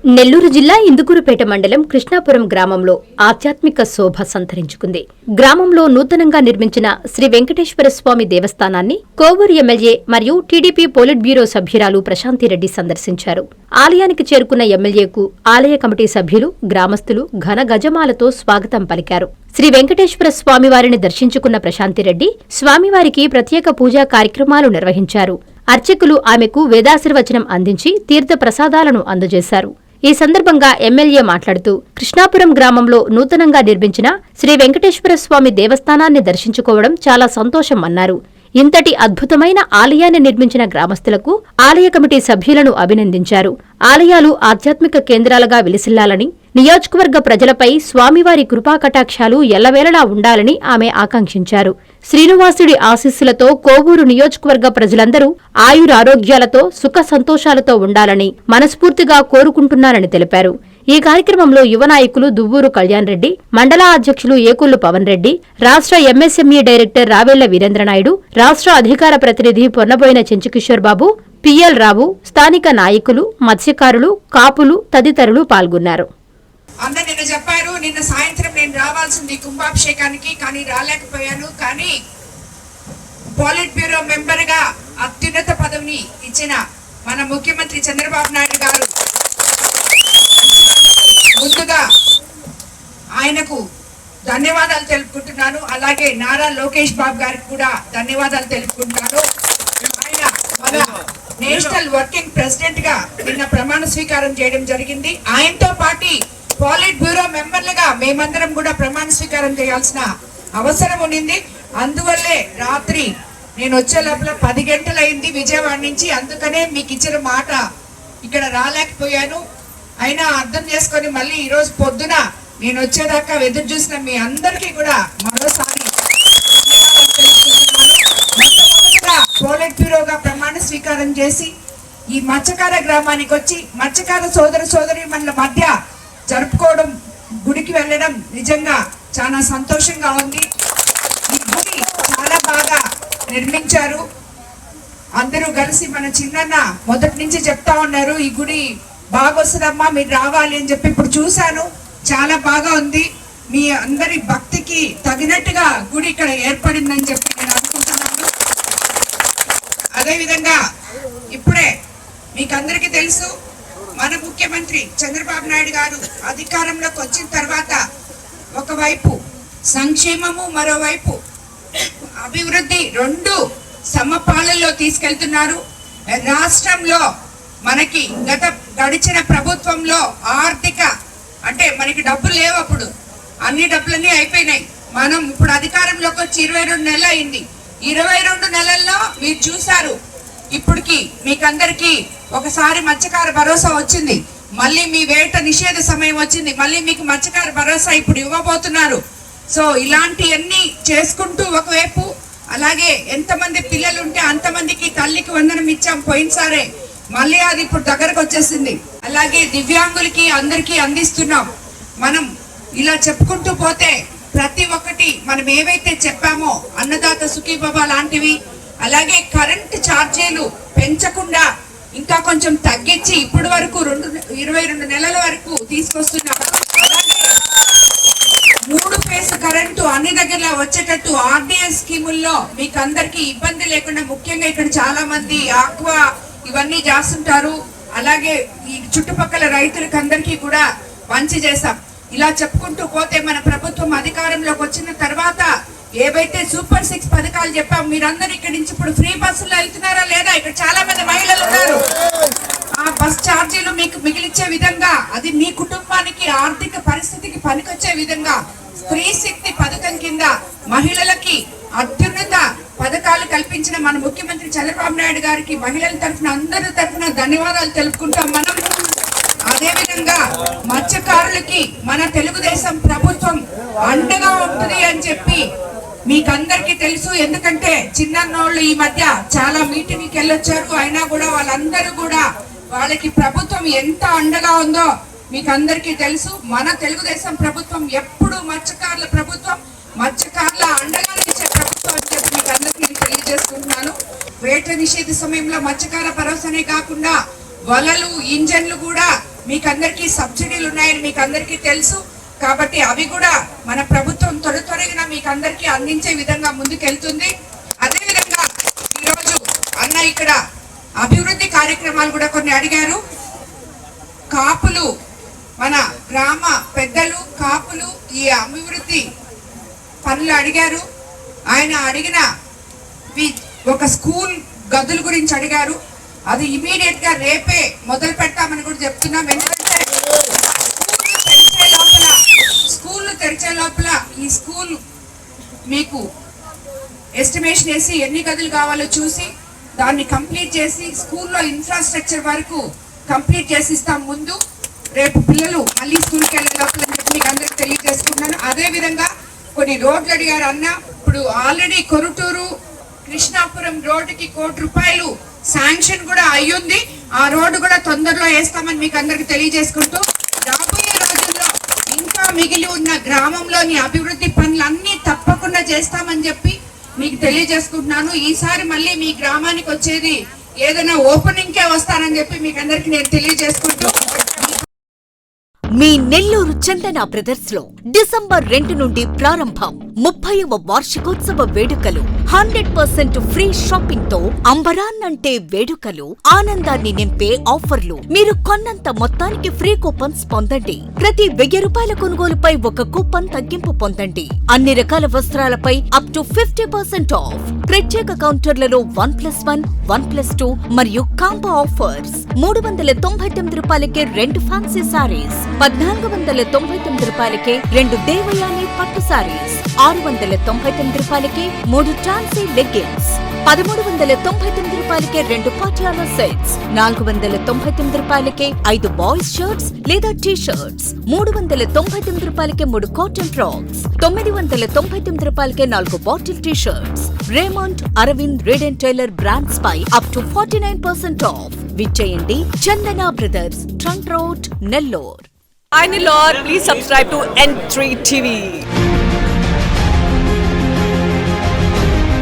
నెల్లూరు జిల్లా ఇందుకూరుపేట మండలం కృష్ణాపురం గ్రామంలో ఆధ్యాత్మిక శోభ సంతరించుకుంది. గ్రామంలో నూతనంగా నిర్మించిన శ్రీ వెంకటేశ్వర స్వామి దేవస్థానాన్ని కోవూరు ఎమ్మెల్యే మరియు టీడీపీ పోలిట్ బ్యూరో సభ్యురాలు ప్రశాంతిరెడ్డి సందర్శించారు. ఆలయానికి చేరుకున్న ఎమ్మెల్యేకు ఆలయ కమిటీ సభ్యులు, గ్రామస్తులు ఘన గజమాలతో స్వాగతం పలికారు. శ్రీ వెంకటేశ్వర స్వామివారిని దర్శించుకున్న ప్రశాంతిరెడ్డి స్వామివారికి ప్రత్యేక పూజా కార్యక్రమాలు నిర్వహించారు. అర్చకులు ఆమెకు వేదాశీర్వచనం అందించి తీర్థ ప్రసాదాలను అందజేశారు. ఈ సందర్భంగా ఎమ్మెల్యే మాట్లాడుతూ కృష్ణాపురం గ్రామంలో నూతనంగా నిర్మించిన శ్రీ వెంకటేశ్వర స్వామి దేవస్థానాన్ని దర్శించుకోవడం చాలా సంతోషం అన్నారు. ఇంతటి అద్భుతమైన ఆలయాన్ని నిర్మించిన గ్రామస్తులకు ఆలయ కమిటీ సభ్యులను అభినందించారు. ఆలయాలు ఆధ్యాత్మిక కేంద్రాలుగా విలసిల్లాలని, నియోజకవర్గ ప్రజలపై స్వామివారి కృపాకటాక్షాలు ఎల్లవేళలా ఉండాలని ఆమె ఆకాంక్షించారు. శ్రీనివాసుడి ఆశీస్సులతో కోవూరు నియోజకవర్గ ప్రజలందరూ ఆయురారోగ్యాలతో సుఖ సంతోషాలతో ఉండాలని మనస్ఫూర్తిగా కోరుకుంటున్నారని తెలిపారు. ఈ కార్యక్రమంలో యువ నాయకులు దువ్వూరు కళ్యాణ్ రెడ్డి, మండల అధ్యక్షులు ఏకొల్లు పవన్ రెడ్డి, రాష్ట్ర ఎంఎస్ఎంఈ డైరెక్టర్ రావెళ్ల వీరేంద్రనాయుడు, రాష్ట్ర అధికార ప్రతినిధి పొన్నబోయిన చెంచుకిషోర్ బాబు, పిఎల్ రావు, స్థానిక నాయకులు, మత్స్యకారులు, కాపులు తదితరులు పాల్గొన్నారు. అందరు నిన్న చెప్పారు, నిన్న సాయంత్రం నేను రావాల్సింది కుంభాభిషేకానికి, కానీ రాలేకపోయాను. కానీ పోలిట్ బ్యూరో మెంబర్ గా అత్యున్నత పదవిని ఇచ్చిన మన ముఖ్యమంత్రి చంద్రబాబు నాయుడు గారు ముందుగా ఆయనకు ధన్యవాదాలు తెలుపుకుంటున్నాను. అలాగే నారా లోకేష్ బాబు గారికి కూడా ధన్యవాదాలు తెలుపుకుంటున్నాను. ఆయన మన నేషనల్ వర్కింగ్ ప్రెసిడెంట్ గా నిన్న ప్రమాణ స్వీకారం చేయడం జరిగింది. ఆయనతో పాటు పోలిట్ బ్యూరో మెంబర్లుగా మేమందరం కూడా ప్రమాణ స్వీకారం చేయాల్సిన అవసరం ఉండింది. అందువల్లే రాత్రి నేను వచ్చే లోపల 10 గంటలైంది విజయవాడ నుంచి. అందుకనే మీకు ఇచ్చిన మాట ఇక్కడ రాలేకపోయాను. అయినా అర్థం చేసుకొని మళ్ళీ ఈరోజు పొద్దున నేను వచ్చేదాకా ఎదురు చూసిన మీ అందరికీ కూడా మరోసారి మొట్టమొదటిగా పోలిట్ బ్యూరోగా ప్రమాణ స్వీకారం చేసి ఈ మత్స్యకార గ్రామానికి వచ్చి మత్స్యకార సోదర సోదరి మన మధ్య జరుపుకోవడం, గుడికి వెళ్ళడం నిజంగా చాలా సంతోషంగా ఉంది. ఈ గుడి చాలా బాగా నిర్మించారు. అందరూ కలిసి మన చిన్నన్న మొదటి నుంచి చెప్తా ఉన్నారు, ఈ గుడి బాగా వస్తుందమ్మా, మీరు రావాలి అని చెప్పి ఇప్పుడు చూశాను. చాలా బాగా ఉంది. మీ అందరి భక్తికి తగినట్టుగా గుడి ఇక్కడ ఏర్పడిందని చెప్పి నేను అనుకుంటున్నాను. అదేవిధంగా ఇప్పుడే మీకు అందరికీ తెలుసు, మన ముఖ్యమంత్రి చంద్రబాబు నాయుడు గారు అధికారంలోకి వచ్చిన తర్వాత ఒకవైపు సంక్షేమము, మరోవైపు అభివృద్ధి రెండు సమపాలనలో తీసుకెళ్తున్నారు. రాష్ట్రంలో మనకి గడిచిన ప్రభుత్వంలో ఆర్థిక అంటే మనకి డబ్బులు లేవు, అప్పుడు అన్ని డబ్బులన్నీ అయిపోయినాయి. మనం ఇప్పుడు అధికారంలోకి వచ్చి 22 నెలలు అయింది. 22 నెలల్లో మీరు చూసారు, ఇప్పటికి మీకందరికీ ఒకసారి మత్స్యకార భరోసా వచ్చింది, మళ్ళీ మీ వేట నిషేధ సమయం వచ్చింది, మళ్ళీ మీకు మత్స్యకార భరోసా ఇప్పుడు ఇవ్వబోతున్నారు. సో ఇలాంటివన్నీ చేసుకుంటూ ఒకవైపు, అలాగే ఎంతమంది పిల్లలు ఉంటే అంతమందికి తల్లికి వందనం ఇచ్చాం పోయినసారే, మళ్ళీ అది ఇప్పుడు దగ్గరకు వచ్చేసింది. అలాగే దివ్యాంగులకి అందరికీ అందిస్తున్నాం. మనం ఇలా చెప్పుకుంటూ పోతే ప్రతి ఒక్కటి మనం ఏవైతే చెప్పామో అన్నదాత సుఖీభవ లాంటివి, అలాగే కరెంటు ఛార్జీలు పెంచకుండా ఇంకా కొంచెం తగ్గించి ఇప్పటి వరకు 22 నెలల వరకు తీసుకొస్తున్నాం. అలాగే 3 ఫేజ్ కరెంటు అన్ని దగ్గర వచ్చేటట్టు ఆర్డిఎస్ స్కీముల్లో మీకు అందరికీ ఇబ్బంది లేకుండా, ముఖ్యంగా ఇక్కడ చాలా మంది ఆక్వా ఇవన్నీ చేస్తుంటారు. అలాగే ఈ చుట్టుపక్కల రైతులకు అందరికీ కూడా మంచి చేస్తాం. ఇలా చెప్పుకుంటూ పోతే మన ప్రభుత్వం అధికారంలోకి వచ్చిన తర్వాత ఏవైతే సూపర్ 6 పథకాలు చెప్పాం, మీరందరూ ఇక్కడి నుంచి ఇప్పుడు ఫ్రీ బస్సులో వెళ్తున్నారా లేదా? ఇక్కడ చాలా మంది మహిళలు ఉన్నారు. ఆ బస్ ఛార్జీలు మీకు మిగిలిచ్చే విధంగా, అది మీ కుటుంబానికి ఆర్థిక పరిస్థితికి పనికొచ్చే విధంగా స్త్రీ శక్తి పథకం కింద మహిళలకి అత్యున్నత పథకాలు కల్పించిన మన ముఖ్యమంత్రి చంద్రబాబు నాయుడు గారికి మహిళల తరఫున అందరి తరఫున ధన్యవాదాలు తెలుపుకుంటాం మనం. అదేవిధంగా మత్స్యకారులకి మన తెలుగుదేశం ప్రభుత్వం అండగా ఉంటుంది అని చెప్పి మీకందరికీ తెలుసు. ఎందుకంటే చిన్నోళ్ళు ఈ మధ్య చాలా మీటింగ్కి వెళ్ళొచ్చారు, అయినా కూడా వాళ్ళందరూ కూడా వాళ్ళకి ప్రభుత్వం ఎంత అండగా ఉందో మీకు అందరికీ తెలుసు. మన తెలుగుదేశం ప్రభుత్వం ఎప్పుడు మత్స్యకారుల ప్రభుత్వం, మత్స్యకారుల అండగా ఇచ్చే ప్రభుత్వం అని చెప్పి మీకు అందరికీ నేను తెలియజేస్తున్నాను. వేట నిషేధ సమయంలో మత్స్యకార భరోసానే కాకుండా వలలు, ఇంజన్లు కూడా మీకందరికీ సబ్సిడీలు ఉన్నాయని మీకు అందరికీ తెలుసు. కాబట్టి అవి కూడా మన ప్రభుత్వం త్వరగా మీకు అందరికీ అందించే విధంగా ముందుకెళ్తుంది. అదేవిధంగా ఈరోజు అన్న ఇక్కడ అభివృద్ధి కార్యక్రమాలు కూడా కొన్ని అడిగారు. కాపులు, మన గ్రామ పెద్దలు కాపులు ఈ అభివృద్ధి పనులు అడిగారు. ఆయన అడిగిన ఒక స్కూల్ గదుల గురించి అడిగారు. అది ఇమీడియట్ గా రేపే మొదలు పెడతామని కూడా చెప్తున్నాం. ఎందుకంటే స్కూల్ తెరిచే లోపల ఈ స్కూల్ మీకు ఎస్టిమేషన్ వేసి ఎన్ని గదులు కావాలో చూసి దాన్ని కంప్లీట్ చేసి స్కూల్లో ఇన్ఫ్రాస్ట్రక్చర్ వరకు కంప్లీట్ చేసి ఇస్తాం. ముందు రేపు పిల్లలు మళ్ళీ స్కూల్కి వెళ్ళే లోపల మీకు అందరికి తెలియజేసుకుంటున్నాను. అదే విధంగా కొన్ని రోడ్లు అడిగారు అన్న. ఇప్పుడు ఆల్రెడీ కొరుటూరు కృష్ణాపురం రోడ్డుకి ₹1 శాంక్షన్ కూడా అయ్యింది. ఆ రోడ్డు కూడా తొందరలో వేస్తామని మీకు అందరికి తెలియజేసుకుంటూ రాబోయే రోజుల్లో ఇంకా మిగిలి ఉన్న గ్రామంలోని అభివృద్ధి పనులన్నీ తప్పకుండా చేస్తామని చెప్పి మీకు తెలియజేసుకుంటున్నాను. ఈసారి మళ్ళీ మీ గ్రామానికి వచ్చేది ఏదైనా ఓపెనింగ్కే వస్తానని చెప్పి మీకు అందరికి నేను తెలియజేసుకుంటూ మీ నెల్లూరు చందన బ్రదర్స్ లో డిసెంబర్ 2 నుండి ప్రారంభం 30వ వార్షికోత్సవ వేడుకలు. 100% ఫ్రీ షాపింగ్ తో అంబరాన్నంటే వేడుకలు, ఆనందాన్ని నింపే ఆఫర్లు. మీరు కొన్నంత మొత్తానికి ఫ్రీ కూపన్స్ పొందండి. ప్రతి ₹1000 కొనుగోలుపై ఒక కూపన్ తగ్గింపు పొందండి. అన్ని రకాల వస్త్రాలపై అప్ టు 50% ఆఫ్. ప్రత్యేక కౌంటర్లలో 1+1, 1+2 మరియు కాంబో ఆఫర్స్. ₹399కే 2 ఫ్యాన్సీ సారీస్, ₹1499కే 2 దేవయాని పట్టు సారీస్, ₹699కే 3 టాన్సీ లెగ్గిన్స్, ₹1399కే 2 పాటియాలా సెట్స్, ₹499కే 5 బాయ్స్ షర్ట్స్ లేదా టీ షర్ట్స్, ₹399కే 3 కాటన్ ఫ్రాక్స్, ₹999కే 4 బాటిల్ T shirts. Raymond, Arvind, Reid and Taylor brands పై అప్ టు 49% ఆఫ్. విచ్చేయండి Chandana brothers, trunk road, Nellore. Hi Nellore, please subscribe to N3 TV.